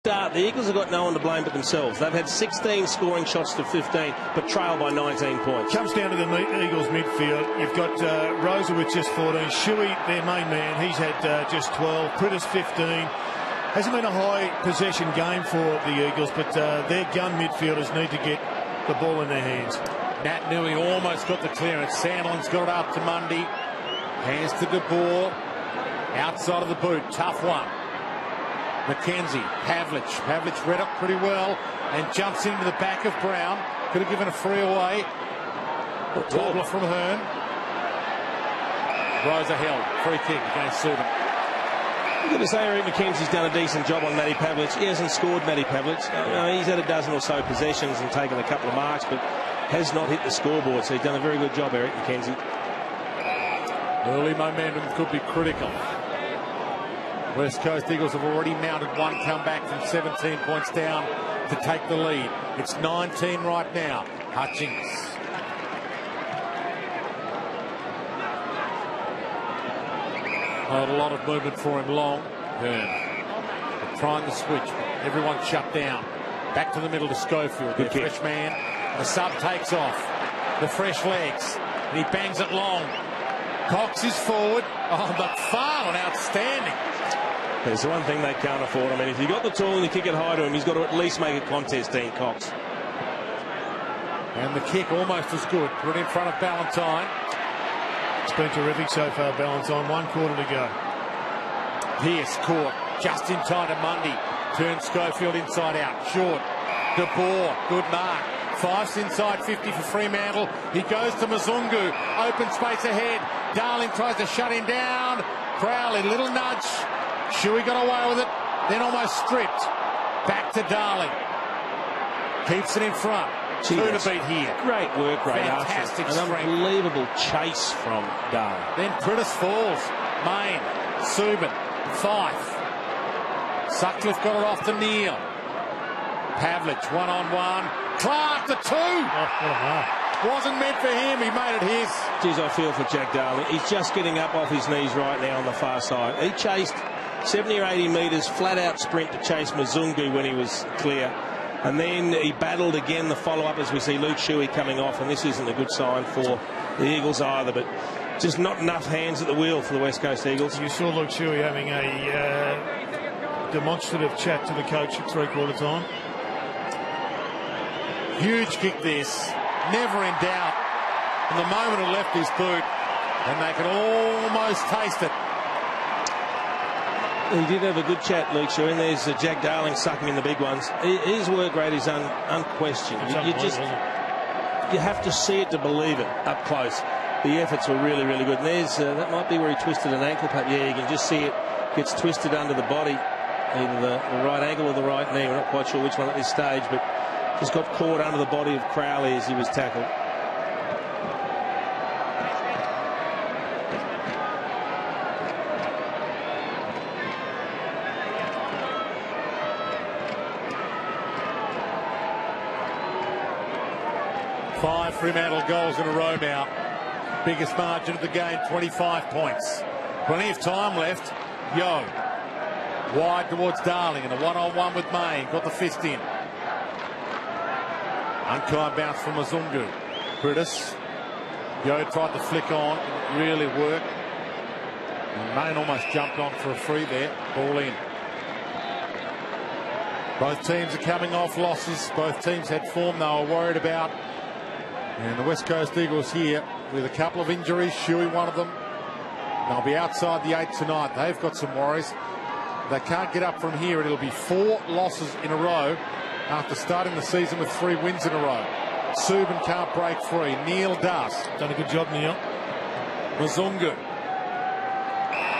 The Eagles have got no one to blame but themselves. They've had 16 scoring shots to 15, but trailed by 19 points. Comes down to the Eagles midfield. You've got Rosa with just 14. Shuey, their main man, he's had just 12. Prittis 15. Hasn't been a high possession game for the Eagles, but their gun midfielders need to get the ball in their hands. Nat Nui almost got the clearance. Sandilands got it up to Mundy. Hands to De Boer. Outside of the boot. Tough one. McKenzie, Pavlich read up pretty well and jumps into the back of Brown. Could have given a free away. Wobbler from Hearn. Rosa held. Free kick against Subin. I'm going to say Eric McKenzie's done a decent job on Matty Pavlich. He hasn't scored Matty Pavlich. He's had a dozen or so possessions and taken a couple of marks, but has not hit the scoreboard. So he's done a very good job, Eric McKenzie. Early momentum could be critical. West Coast Eagles have already mounted one comeback from 17 points down to take the lead. It's 19 right now. Hutchings. Not a lot of movement for him long. Hearn trying to switch. Everyone shut down. Back to the middle to Schofield. The fresh man. The sub takes off. The fresh legs. And he bangs it long. Cox is forward. Oh, McFarlane, outstanding. There's one thing they can't afford. I mean, if you've got the tool and you kick it high to him, he's got to at least make a contest, Dean Cox. And the kick almost as good. Put it in front of Ballantyne. It's been terrific so far, Ballantyne. 1 quarter to go. Pearce caught just in time to Mundy. Turns Schofield inside out. Short. De Boer. Good mark. Fife's inside 50 for Fremantle. He goes to Mzungu. Open space ahead. Darling tries to shut him down. Crowley, little nudge. Shuey got away with it, then almost stripped. Back to Darling. Keeps it in front. Two to beat here. Great work, great fantastic an unbelievable chase from Darling. Then Prittis falls. Main, Subin, Fife. Sutcliffe got it off to Neil. Pavlich, one-on-one. Clark, the 2. Oh, what a mark. Wasn't meant for him. He made it his. Geez, I feel for Jack Darling. He's just getting up off his knees right now on the far side. He chased 70 or 80 metres, flat-out sprint to chase Mzungu when he was clear. And then he battled again the follow-up as we see Luke Shuey coming off, and this isn't a good sign for the Eagles either, but just not enough hands at the wheel for the West Coast Eagles. You saw Luke Shuey having a demonstrative chat to the coach at three-quarter time. Huge kick this. Never in doubt. And the moment it left his boot, and they can almost taste it. He did have a good chat, Luke Shuey, and there's Jack Darling sucking in the big ones. His work rate is unquestioned. You have to see it to believe it up close. The efforts were really, really good. And there's that might be where he twisted an ankle, but yeah, you can just see it gets twisted under the body, either the right ankle or the right knee. We're not quite sure which one at this stage, but just got caught under the body of Crowley as he was tackled. Five Fremantle goals in a row now. Biggest margin of the game, 25 points. Plenty of time left. Yo. Wide towards Darling and a one-on-one with May. Got the fist in. Unkind bounce from Mzungu. Prittis. Yo tried to flick on. It really worked. And Main almost jumped on for a free there. Ball in. Both teams are coming off losses. Both teams had form they were worried about. And the West Coast Eagles here with a couple of injuries. Shuey, one of them. They'll be outside the 8 tonight. They've got some worries. They can't get up from here. It'll be 4 losses in a row after starting the season with 3 wins in a row. Subin can't break free. Neil does. Done a good job, Neil. Mzungu.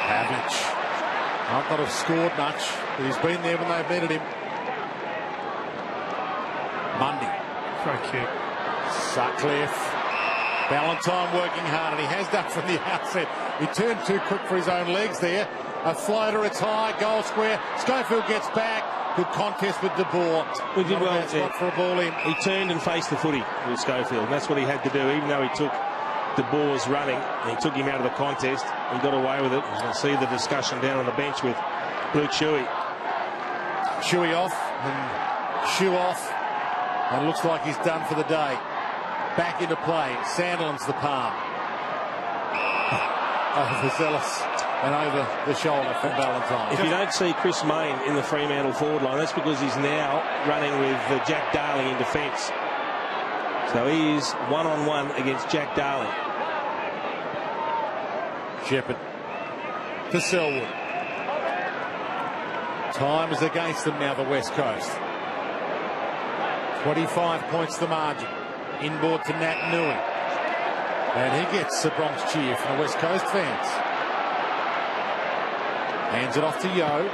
Pavlich. Might not have scored much, but he's been there when they've needed him. Mundy. Great kick. Sutcliffe. Ballantyne working hard, and he has done from the outset. He turned too quick for his own legs there. A floater, it's high, goal square. Schofield gets back. Good contest with De Boer. We did well there. For a ball in. He turned and faced the footy with Schofield, and that's what he had to do, even though he took De Boer's running, and he took him out of the contest. He got away with it. You can see the discussion down on the bench with Luke Shuey. Shuey off and Shoe off. And it looks like he's done for the day. Back into play. Sandilands the palm. Overzealous and over the shoulder from Valentine. If you don't see Chris Mayne in the Fremantle forward line, that's because he's now running with Jack Darling in defence. So he is one-on-one against Jack Darling. Shepherd to Selwood. Time is against them now, the West Coast. 25 points the margin. Inboard to Nat Nui. And he gets the Bronx cheer from the West Coast fans. Hands it off to Yo.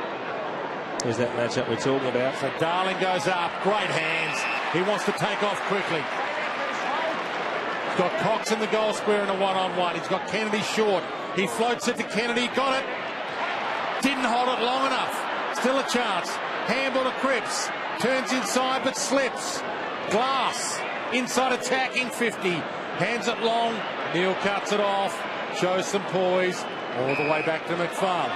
There's that matchup we're talking about. So Darling goes up. Great hands. He wants to take off quickly. He's got Cox in the goal square in a one-on-one. He's got Kennedy short. He floats it to Kennedy. Got it. Didn't hold it long enough. Still a chance. Handball to Cripps. Turns inside but slips. Glass. Inside attacking 50. Hands it long. Neil cuts it off. Shows some poise. All the way back to McFarlane.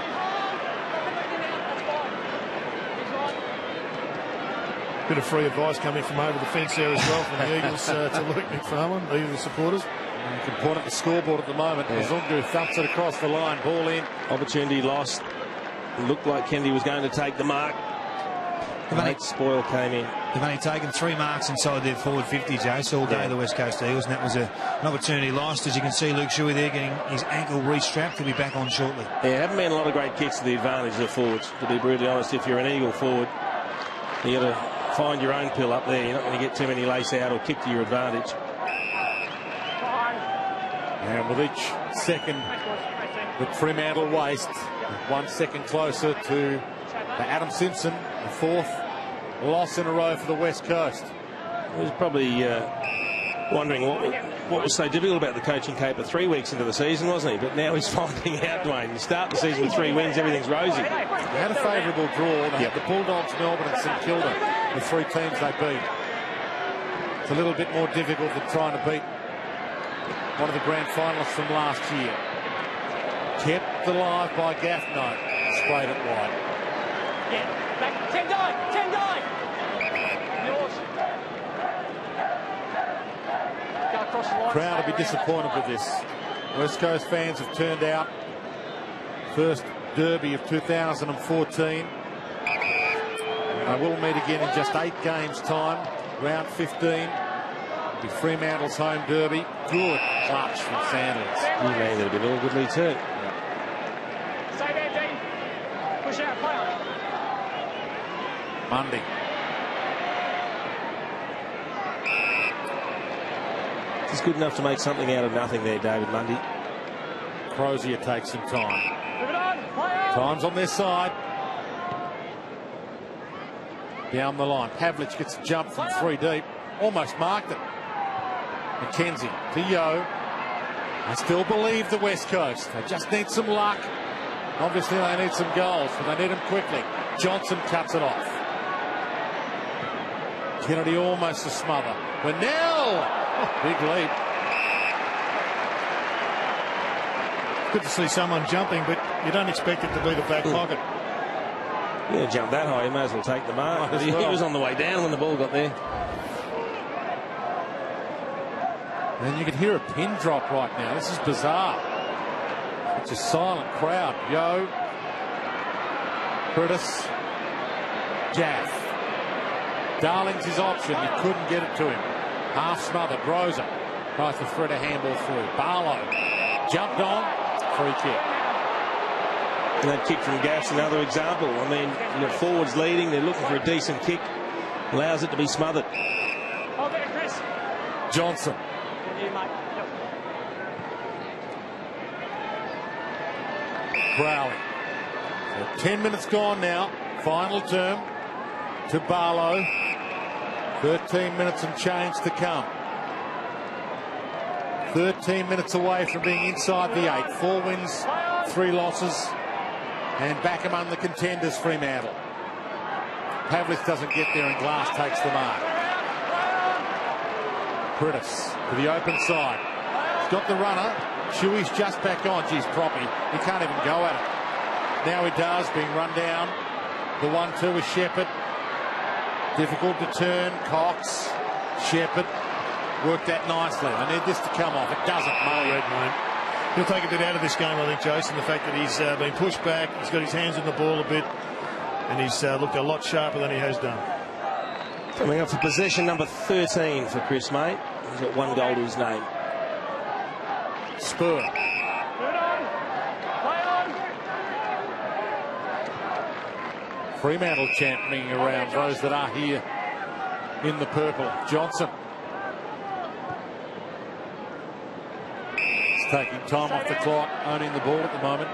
Bit of free advice coming from over the fence there as well from the Eagles to Luke McFarlane, either the supporters. You can point at the scoreboard at the moment. Zungu thumps it across the line. Ball in. Opportunity lost. It looked like Kennedy was going to take the mark. Nate Spoil came in. They've only taken 3 marks inside their forward 50, Jace, all day, the West Coast Eagles, and that was an opportunity lost. As you can see, Luke Shuey there getting his ankle restrapped. He'll be back on shortly. Yeah, haven't been a lot of great kicks to the advantage of the forwards, to be brutally honest. If you're an Eagle forward, you got to find your own pill up there. You're not going to get too many lace out or kick to your advantage. And with each second that Fremantle waste, 1 second closer to Adam Simpson, the 4th loss in a row for the West Coast. He was probably wondering what was so difficult about the coaching caper 3 weeks into the season, wasn't he? But now he's finding out, Dwayne. You start the season with 3 wins, everything's rosy. They had a favourable draw. They had the Bulldogs, Melbourne and St Kilda, the 3 teams they beat. It's a little bit more difficult than trying to beat one of the grand finalists from last year. Kept alive by Gaffno. Sprayed it wide. Back 10-9. Yours. Go across the line. Crowd will be disappointed with this. West Coast fans have turned out. First derby of 2014. They will meet again in just 8 games' time. Round 15. It'll be Fremantle's home derby. Good clutch from Sanders. He landed a bit awkwardly too. Stay there, Dean. Push out, play on. Mundy. He's good enough to make something out of nothing there, David Mundy. Crozier takes some time. Move it on, play on. Time's on their side. Down the line. Pavlich gets a jump from 3 deep. Almost marked it. McKenzie to Yo. I still believe the West Coast. They just need some luck. Obviously they need some goals, but they need them quickly. Johnson cuts it off. Kennedy almost a smother. Winnell! Big leap. Good to see someone jumping, but you don't expect it to be the back pocket. Yeah, jump that high, you may as well take the mark. He was on the way down when the ball got there. And you can hear a pin drop right now. This is bizarre. It's a silent crowd. Yo. Curtis. Jaff. Darling's his option. He couldn't get it to him. Half smothered. Rosa tries to thread a handball through. Barlow jumped on. Free kick. And that kick from Gaff's another example. I mean, the forwards leading. They're looking for a decent kick. Allows it to be smothered. Hold there, Chris. Johnson. Yeah, mate. Crowley. So 10 minutes gone now. Final term to Barlow. 13 minutes and change to come. 13 minutes away from being inside the 8. 4 wins, 3 losses, and back among the contenders, Fremantle. Pavlich doesn't get there, and Glass takes the mark. Curtis to the open side. He's got the runner. Shuey's just back on. Geez, Proppy. He can't even go at it. Now he does, being run down. The 1-2 with Shepherd. Difficult to turn. Cox, Shepherd worked that nicely. I need this to come off. It doesn't. Red, mate. He'll take a bit out of this game, I think, Jason. The fact that he's been pushed back, he's got his hands on the ball a bit, and he's looked a lot sharper than he has done. Coming up for possession number 13 for Chris May. He's got 1 goal to his name. Spur. Fremantle championing around those that are here in the purple. Johnson. He's taking time off the clock, owning the ball at the moment.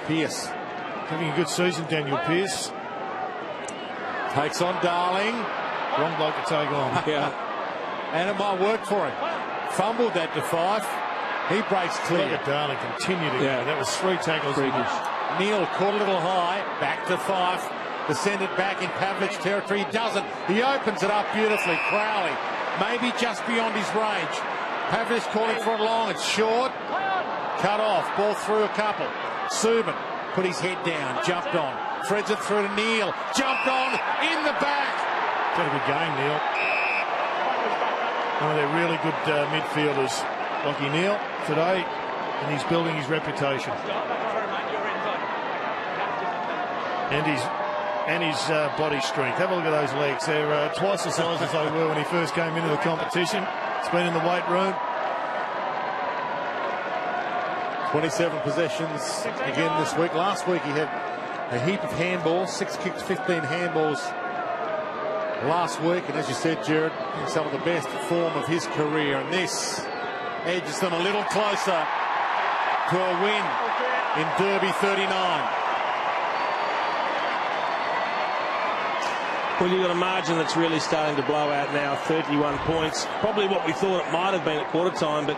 Pearce. Having a good season, Daniel Pearce. Takes on Darling. Wrong bloke to take on. Yeah. And it might work for him. Fumbled that to Fife. He breaks clear. Look at Darling continue to go. That was 3 tackles. Neil caught a little high. Back to Fife. To send it back in Pavlich territory. He doesn't. He opens it up beautifully. Crowley. Maybe just beyond his range. Pavlich calling for it long. It's short. Cut off. Ball through a couple. Subin put his head down. Jumped on. Threads it through to Neil. Jumped on. In the back. It's had a good game, Neil. One of their really good midfielders, Lachie Neale, today, and he's building his reputation. And his body strength. Have a look at those legs. They're twice the size as they were when he first came into the competition. It's been in the weight room. 27 possessions again this week. Last week he had a heap of handballs, 6 kicks, 15 handballs last week. And as you said, Jared, in some of the best form of his career. And this edges them a little closer to a win in Derby 39. Well, you've got a margin that's really starting to blow out now, 31 points. Probably what we thought it might have been at quarter time, but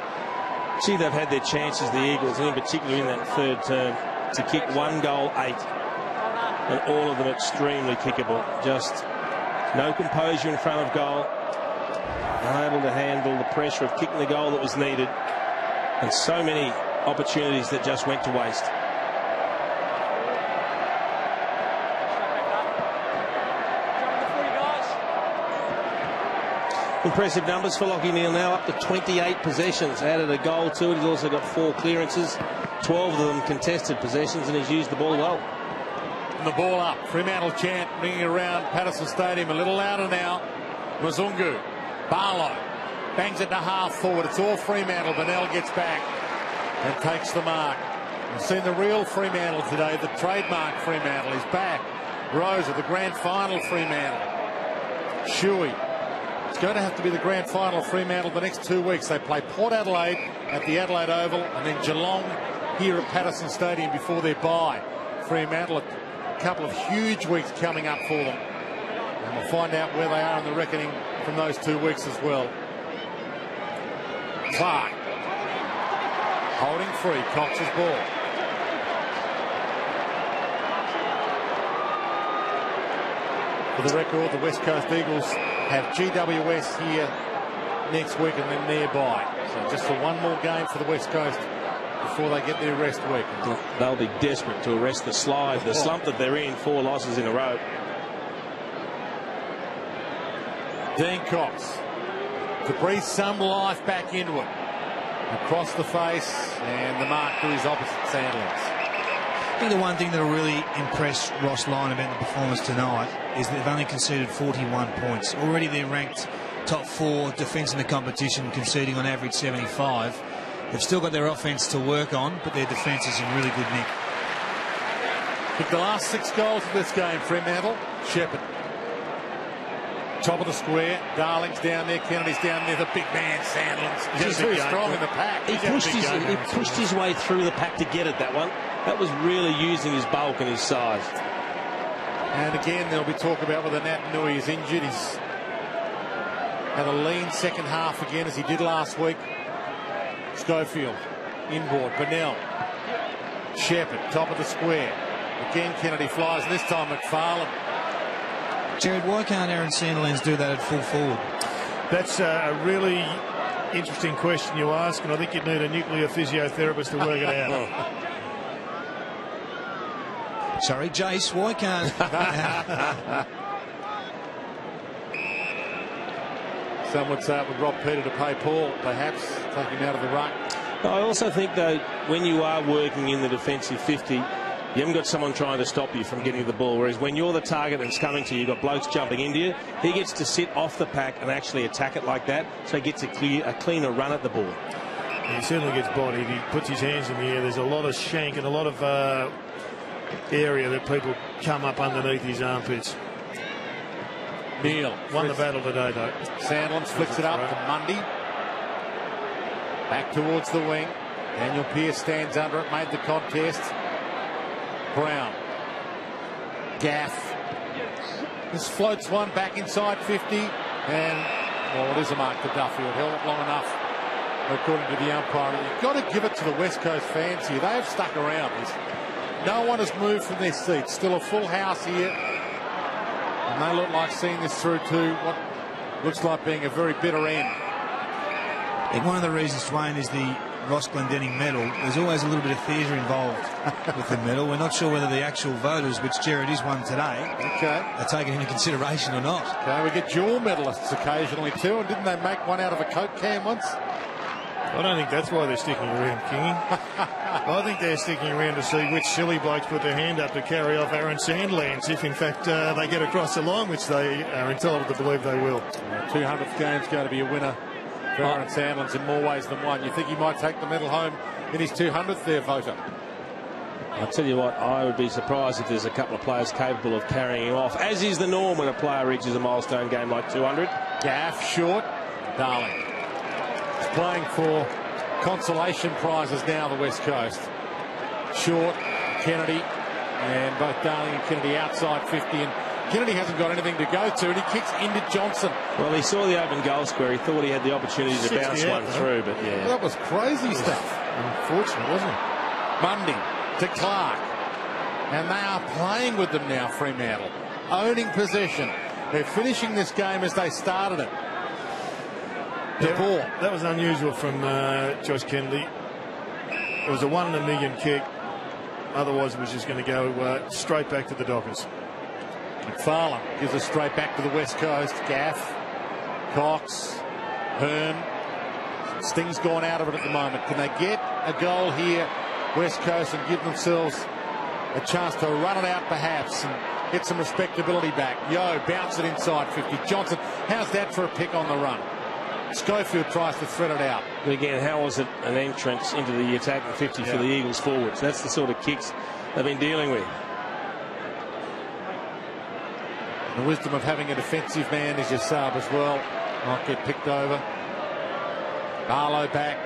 gee, they've had their chances, the Eagles, and in particular in that third term, to kick 1 goal, 8. And all of them extremely kickable. Just no composure in front of goal. Unable to handle the pressure of kicking the goal that was needed. And so many opportunities that just went to waste. Impressive numbers for Lachie Neale now, up to 28 possessions. Added a goal to it. He's also got 4 clearances, 12 of them contested possessions, and he's used the ball well. And the ball up. Fremantle chant ringing around Patterson Stadium. A little louder now. Mzungu. Barlow bangs it to half forward. It's all Fremantle. Bennell gets back and takes the mark. We've seen the real Fremantle today. The trademark Fremantle is back. Rose at the grand final Fremantle. Shuey. It's going to have to be the grand final Fremantle the next 2 weeks. They play Port Adelaide at the Adelaide Oval and then Geelong here at Patterson Stadium before their bye. Fremantle, a couple of huge weeks coming up for them. And we'll find out where they are in the reckoning from those 2 weeks as well. Clark holding free, Cox's ball. For the record, the West Coast Eagles have GWS here next week and then nearby. So just for one more game for the West Coast before they get their rest week. They'll be desperate to arrest the slide, the slump that they're in, 4 losses in a row. Dean Cox to breathe some life back into it. Across the face and the mark to his opposite, Sandilands. I think the one thing that will really impress Ross Lyon about the performance tonight is that they've only conceded 41 points. Already they're ranked top 4 defence in the competition, conceding on average 75. They've still got their offence to work on, but their defence is in really good nick. With the last 6 goals of this game, Fremantle, Shepherd. Top of the square, Darling's down there, Kennedy's down there, the big man, Sandilands. He's very strong in the pack. He pushed his way through the pack to get it, that one. That was really using his bulk and his size. And again, there'll be talk about whether Nat Nui is injured. He's had a lean second half again, as he did last week. Schofield, inboard, Bennell. Shepherd, top of the square. Again, Kennedy flies, and this time McFarlane. Jared, why can't Aaron Sandilands do that at full forward? That's a really interesting question you ask, and I think you'd need a nuclear physiotherapist to work it out. Sorry, Jace, why can't... Some would say it would rob Peter to pay Paul, perhaps, take him out of the ruck. I also think, though, when you are working in the defensive 50, you haven't got someone trying to stop you from getting the ball, whereas when you're the target and it's coming to you, you've got blokes jumping into you. He gets to sit off the pack and actually attack it like that, so he gets a cleaner run at the ball. He certainly gets bodied. He puts his hands in the air. There's a lot of shank and a lot of area that people come up underneath his armpits. Neil won the battle today, though. Sandilands flicks it up to Mundy. Back towards the wing. Daniel Pearce stands under it, made the contest. Brown. Gaff. This floats one back inside 50. And, well, it is a mark to Duffield. Held it long enough, according to the umpire. You've got to give it to the West Coast fans here. They have stuck around. No one has moved from their seats. Still a full house here. And they look like seeing this through to what looks like being a very bitter end. I think one of the reasons, Dwayne, is the Ross Glendinning medal. There's always a little bit of theatre involved with the medal. We're not sure whether the actual voters, which Jared is one today, are taken into consideration or not. Okay, we get dual medalists occasionally too, and didn't they make one out of a Coke can once? I don't think that's why they're sticking around, Kingy. I think they're sticking around to see which silly blokes put their hand up to carry off Aaron Sandilands, if in fact they get across the line, which they are entitled to believe they will. 200th game's going to be a winner for Aaron Sandilands in more ways than one. You think he might take the medal home in his 200th there, voter? I'll tell you what, I would be surprised if there's a couple of players capable of carrying him off, as is the norm when a player reaches a milestone game like 200. Gaff, short, Darling. He's playing for consolation prizes now, the West Coast. Short, Kennedy, and both Darling and Kennedy outside 50, and Kennedy hasn't got anything to go to, and he kicks into Johnson. Well, he saw the open goal square. He thought he had the opportunity to bounce one through, but yeah. Well, that was crazy stuff. Unfortunate, wasn't it? Mundy to Clark. And they are playing with them now, Fremantle. Owning possession. They're finishing this game as they started it. Yeah, that was unusual from Josh Kennedy. It was a 1 in a million kick. Otherwise, it was just going to go straight back to the Dockers. McFarlane gives us straight back to the West Coast. Gaff, Cox, Hearn. Sting's gone out of it at the moment. Can they get a goal here, West Coast, and give themselves a chance to run it out perhaps and get some respectability back? Yo, bounce it inside 50. Johnson, how's that for a pick on the run? Schofield tries to thread it out. But again, how was it an entrance into the attacking 50 for the Eagles forwards? That's the sort of kicks they've been dealing with. The wisdom of having a defensive man as your sub as well. Might get picked over. Barlow back.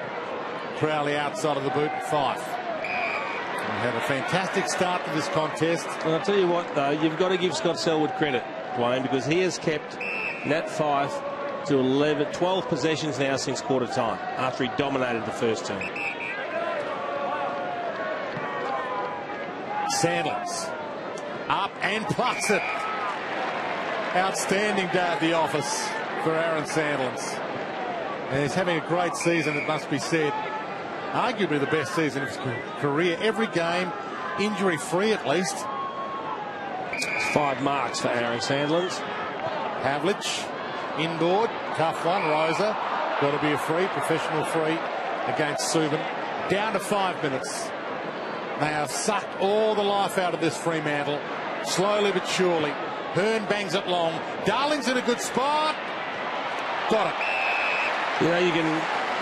Crowley outside of the boot. Fife. We had a fantastic start to this contest. Well, I'll tell you what, though, you've got to give Scott Selwood credit, Dwayne, because he has kept Nat Fife to 12 possessions now since quarter time, after he dominated the first term. Sandilands up and plucks it. Outstanding day at the office for Aaron Sandilands. And he's having a great season, it must be said. Arguably the best season of his career. Every game injury-free at least. 5 marks for Aaron Sandilands. Havlich inboard, tough one. Rosa got to be a free, professional free against Subin. Down to 5 minutes. They have sucked all the life out of this Fremantle, slowly but surely. Hearn bangs it long. Darling's in a good spot. Got it. You know,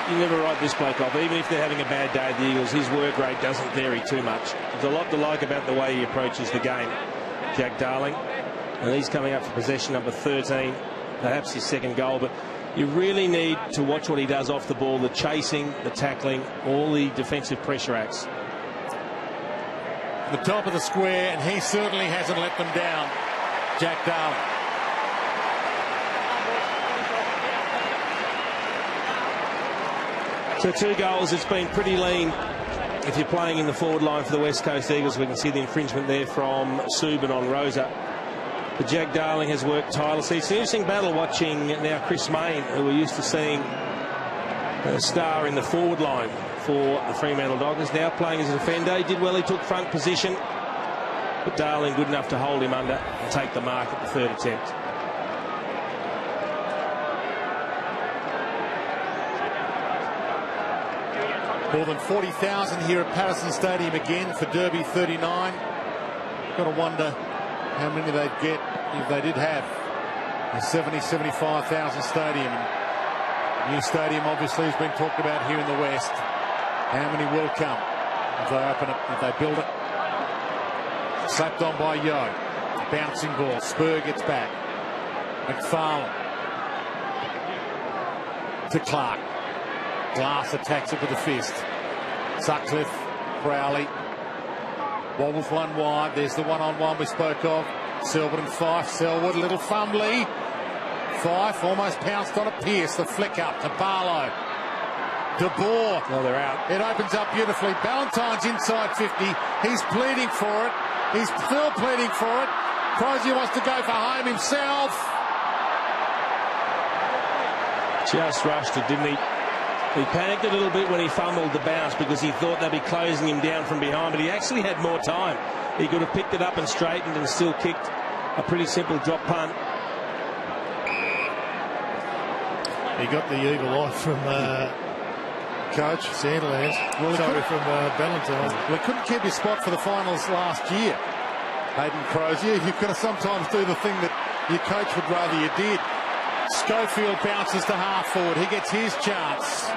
you never write this bloke off, even if they're having a bad day at the Eagles. His work rate doesn't vary too much. There's a lot to like about the way he approaches the game, Jack Darling. And he's coming up for possession number 13, perhaps his second goal. But you really need to watch what he does off the ball, the chasing, the tackling, all the defensive pressure acts. The top of the square, and he certainly hasn't let them down, Jack Darling. So 2 goals. It's been pretty lean if you're playing in the forward line for the West Coast Eagles. We can see the infringement there from Subin on Rosa. But Jack Darling has worked tirelessly. It's an interesting battle watching now Chris Mayne, who we're used to seeing a star in the forward line for the Fremantle Dockers, now playing as a defender. He did well, he took front position, but Darling good enough to hold him under and take the mark at the 3rd attempt. More than 40,000 here at Patterson Stadium again for Derby 39. Got to wonder how many they'd get if they did have a 75,000 stadium. New stadium obviously has been talked about here in the West. How many will come if they open it, if they build it? Slapped on by Yo. Bouncing ball. Spur gets back. McFarlane to Clark. Glass attacks it with a fist. Sutcliffe, Crowley. Wobbles one wide. There's the one-on-one we spoke of. Selwood and Fife. Selwood, a little fumbly. Fife almost pounced on it. Pearce, the flick up to Barlow. De Boer. Oh, they're out. It opens up beautifully. Ballantyne's inside 50. He's pleading for it. He's still pleading for it. Crozier wants to go for home himself. Just rushed it, didn't he? He panicked a little bit when he fumbled the bounce because he thought they'd be closing him down from behind, but he actually had more time. He could have picked it up and straightened and still kicked a pretty simple drop punt. He got the eagle eye from coach Sandilands. Well, sorry, from Ballantyne. Well, he couldn't keep his spot for the finals last year. Hayden Crozier, you've got to sometimes do the thing that your coach would rather you did. Schofield bounces to half forward. He gets his chance.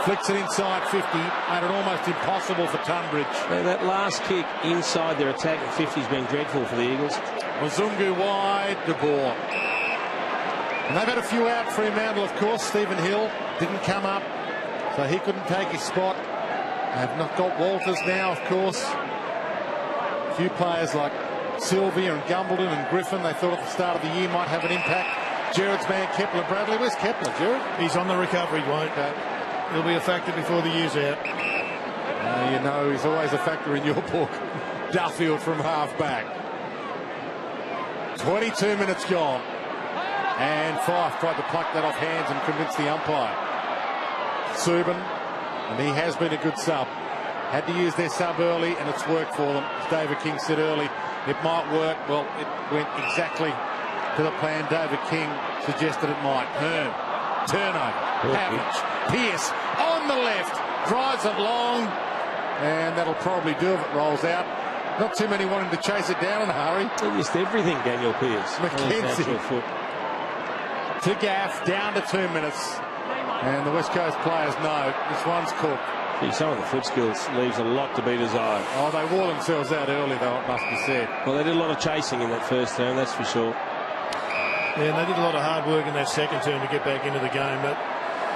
Flicks it inside 50. Made it almost impossible for Tunbridge. That last kick inside their attack at 50 has been dreadful for the Eagles. Mzungu wide, De Boer. And they've had a few out. Fremantle, of course. Stephen Hill didn't come up, so he couldn't take his spot. They've not got Walters now, of course. A few players like Sylvia and Gumbleton and Griffin, they thought at the start of the year might have an impact. Jared's man, Kepler Bradley. Where's Kepler, Jared? He's on the recovery, won't he? He'll be a factor before the year's out. You know, he's always a factor in your book. Duffield from half-back. 22 minutes gone. And Fife tried to pluck that off hands and convince the umpire. Subin, and he has been a good sub. Had to use their sub early, and it's worked for them. As David King said early, it might work. Well, it went exactly to the plan David King suggested it might. Hearn, turnover, Pavlich, Pearce on the left, drives it long, and that'll probably do if it rolls out. Not too many wanting to chase it down in a hurry. He missed everything, Daniel Pearce. McKenzie to Gaff, down to 2 minutes, and the West Coast players know this one's cooked. Gee, some of the foot skills leaves a lot to be desired. Oh, they wore themselves out early, though, it must be said. Well, they did a lot of chasing in that first term, that's for sure. Yeah, and they did a lot of hard work in that second term to get back into the game, but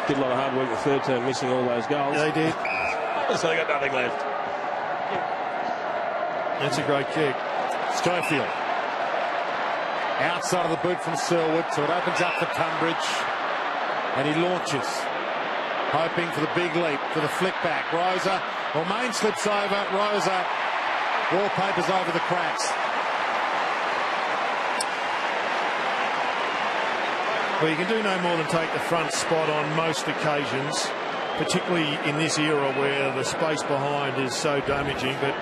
did a lot of hard work in the third term, missing all those goals. They did. So they got nothing left. That's a great kick. Schofield. Outside of the boot from Selwood, so it opens up for Tunbridge. And he launches. Hoping for the big leap, for the flick back. Rosa, well, Main slips over. Rosa wallpapers over the cracks. Well, you can do no more than take the front spot on most occasions, particularly in this era where the space behind is so damaging. But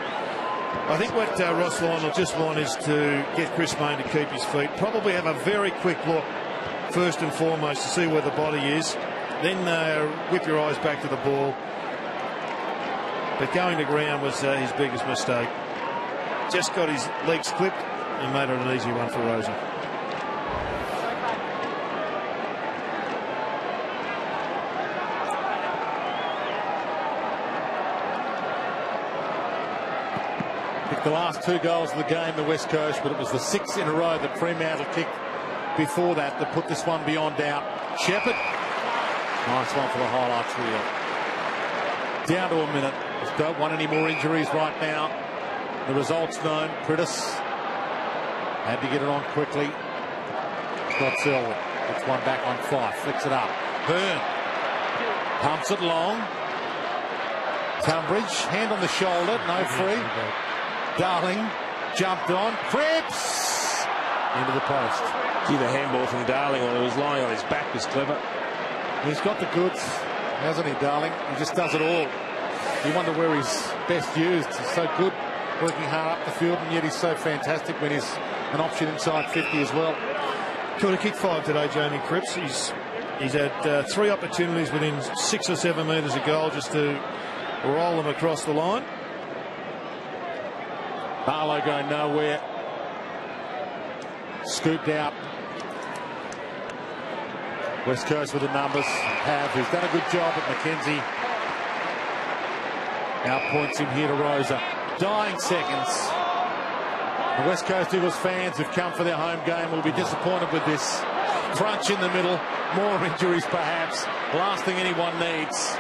I think what Ross Lyon will just want is to get Chris Mayne to keep his feet. Probably have a very quick look, first and foremost, to see where the body is. Then whip your eyes back to the ball. But going to ground was his biggest mistake. Just got his legs clipped and made it an easy one for Rosa. The last 2 goals of the game, the West Coast, but it was the 6 in a row that Fremantle kicked before that put this one beyond doubt. Shepherd, nice one for the highlights reel. Down to a minute. Just don't want any more injuries right now. The results known. Prittis had to get it on quickly. Scott Selwood gets one back on Fife, flicks it up. Hearn pumps it long. Tunbridge, hand on the shoulder, no free. Darling jumped on, Cripps into the post. Gee, the handball from Darling when he was lying on his back was clever. He's got the goods, hasn't he, Darling? He just does it all. You wonder where he's best used. He's so good working hard up the field, and yet he's so fantastic when he's an option inside 50 as well. Could have kicked 5 today, Jamie Cripps. He's had 3 opportunities within 6 or 7 metres of goal just to roll them across the line. Barlow going nowhere. Scooped out. West Coast with the numbers. Who's done a good job at Mackenzie. Outpoints him here to Rosa. Dying seconds. The West Coast Eagles fans who've come for their home game will be disappointed with this crunch in the middle. More injuries perhaps. Last thing anyone needs.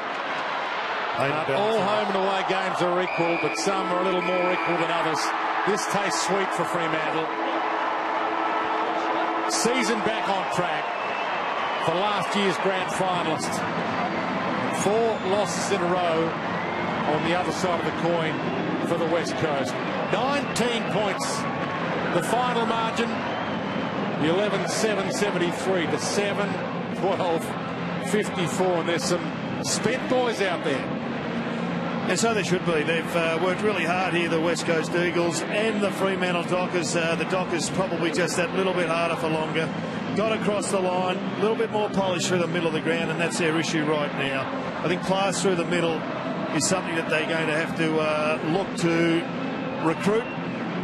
All home and away games are equal, but some are a little more equal than others. This tastes sweet for Fremantle. Season back on track for last year's grand finalist. 4 losses in a row on the other side of the coin for the West Coast. 19 points. The final margin, the 11-7-73 to 7-12-54. And there's some spent boys out there. And so they should be. They've worked really hard here, the West Coast Eagles and the Fremantle Dockers. The Dockers probably just that little bit harder for longer. Got across the line, a little bit more polish through the middle of the ground, and that's their issue right now. I think class through the middle is something that they're going to have to look to recruit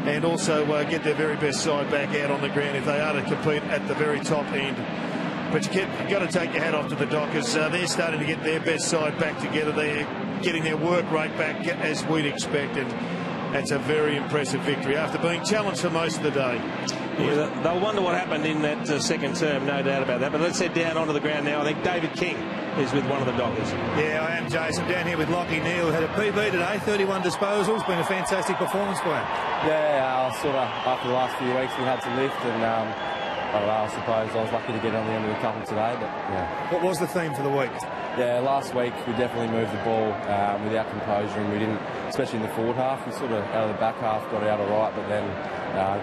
and also get their very best side back out on the ground if they are to compete at the very top end. But you've got to take your hat off to the Dockers. They're starting to get their best side back together. They're getting their work rate back as we'd expect, and that's a very impressive victory after being challenged for most of the day. Yeah, they'll wonder what happened in that second term, no doubt about that. But let's head down onto the ground now. I think David King is with one of the Dockers. Yeah, I am, Jason. Down here with Lockie Neal. Had a PB today, 31 disposals. Been a fantastic performance for him. Yeah, sort of after the last few weeks we had to lift, and I don't know, I suppose I was lucky to get on the end of the couple today. But yeah. What was the theme for the week? Yeah, last week we definitely moved the ball without composure, and we didn't, especially in the forward half. We sort of out of the back half got out all right, but then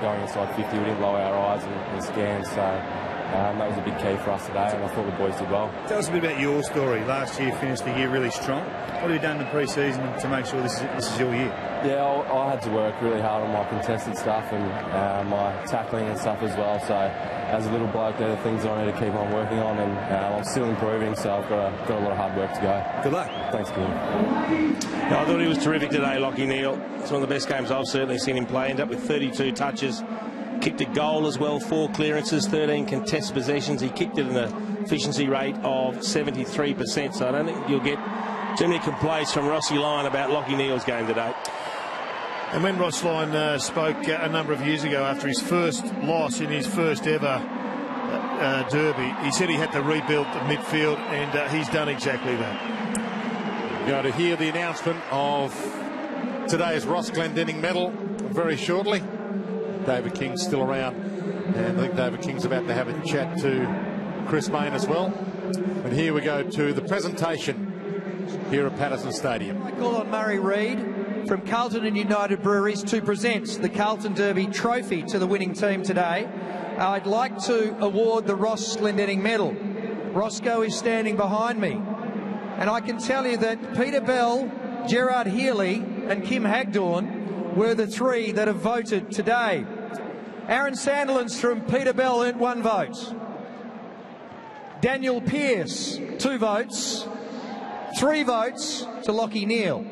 going inside 50 we didn't lower our eyes and scan. So that was a big key for us today, and I thought the boys did well. Tell us a bit about your story. Last year finished the year really strong. What have you done in the pre-season to make sure this is your year? Yeah, I had to work really hard on my contested stuff and my tackling and stuff as well. So as a little bloke, there are things that I need to keep on working on, and I'm still improving. So I've got a lot of hard work to go. Good luck. Thanks, Kim. No, I thought he was terrific today, Lockie Neal. It's one of the best games I've certainly seen him play. Ended up with 32 touches. Kicked a goal as well, 4 clearances, 13 contested possessions. He kicked it at an efficiency rate of 73%. So I don't think you'll get too many complaints from Rossi Lyon about Lockie Neal's game today. And when Ross Lyon spoke a number of years ago after his first loss in his first ever derby, he said he had to rebuild the midfield, and he's done exactly that. We're going to hear the announcement of today's Ross Glendinning medal very shortly. David King's still around, and I think David King's about to have a chat to Chris Mayne as well. And here we go to the presentation here at Patterson Stadium. I call on Murray Reid from Carlton and United Breweries to present the Carlton Derby trophy to the winning team today. I'd like to award the Ross Glendinning medal. Roscoe is standing behind me, and I can tell you that Peter Bell, Gerard Healy and Kim Hagdorn were the 3 that have voted today. Aaron Sandilands from Peter Bell earned 1 vote. Daniel Pearce, 2 votes. 3 votes to Lockie Neal.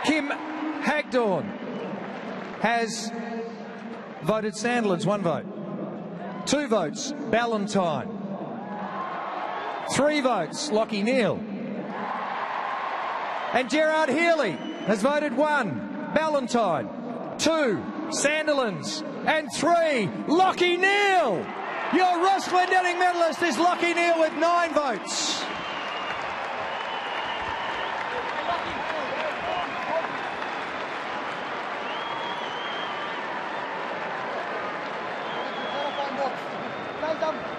Kim Hagdorn has voted Sandilands, 1 vote. 2 votes, Ballantyne. 3 votes, Lockie Neal. And Gerard Healy has voted 1, Ballantyne. 2, Sandilands. And 3, Lockie Neal. Your Ross Glendinning medalist is Lockie Neal with 9 votes.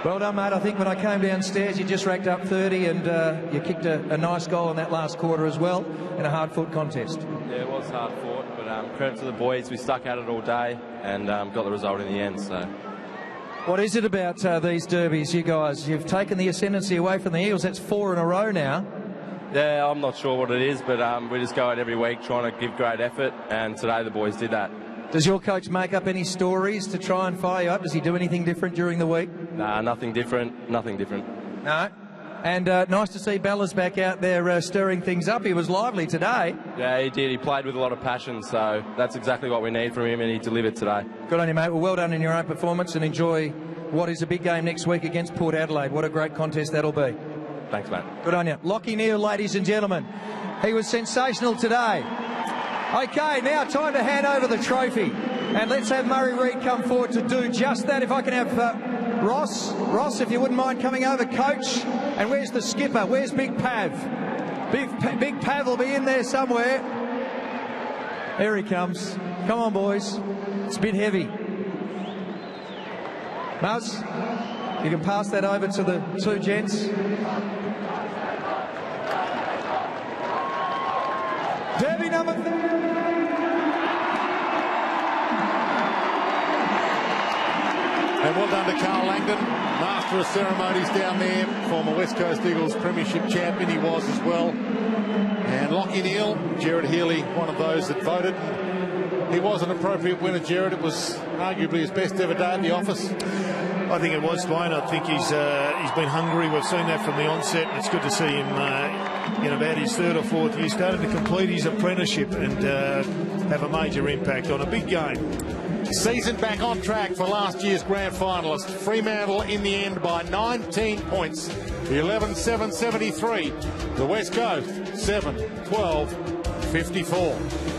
Well done, mate. I think when I came downstairs, you just racked up 30, and you kicked a nice goal in that last quarter as well in a hard-fought contest. Yeah, it was hard-fought, but credit to the boys. We stuck at it all day and got the result in the end. So, what is it about these derbies, you guys? You've taken the ascendancy away from the Eagles. That's 4 in a row now. Yeah, I'm not sure what it is, but we just go out every week trying to give great effort, and today the boys did that. Does your coach make up any stories to try and fire you up? Does he do anything different during the week? Nah, nothing different. Nothing different. No? And nice to see Bellas back out there stirring things up. He was lively today. Yeah, he did. He played with a lot of passion, so that's exactly what we need from him, and he delivered today. Good on you, mate. Well done in your own performance, and enjoy what is a big game next week against Port Adelaide. What a great contest that'll be. Thanks, mate. Good on you. Lockie Neal, ladies and gentlemen. He was sensational today. Okay, now time to hand over the trophy. And let's have Murray Reid come forward to do just that. If I can have Ross, if you wouldn't mind coming over, coach. And where's the skipper? Where's Big Pav? Big Pav will be in there somewhere. There he comes. Come on, boys. It's a bit heavy. Muzz, you can pass that over to the two gents. Derby number 3. And well done to Carl Langdon, master of ceremonies down there, former West Coast Eagles premiership champion he was as well. And Lockie Neal, Gerard Healy, one of those that voted. He was an appropriate winner, Gerard. It was arguably his best ever day at the office. I think it was, Dwayne. I think he's been hungry. We've seen that from the onset. It's good to see him in about his 3rd or 4th year, started to complete his apprenticeship and have a major impact on a big game. Season back on track for last year's grand finalist. Fremantle in the end by 19 points. 11-7-73. The West Coast 7-12-54.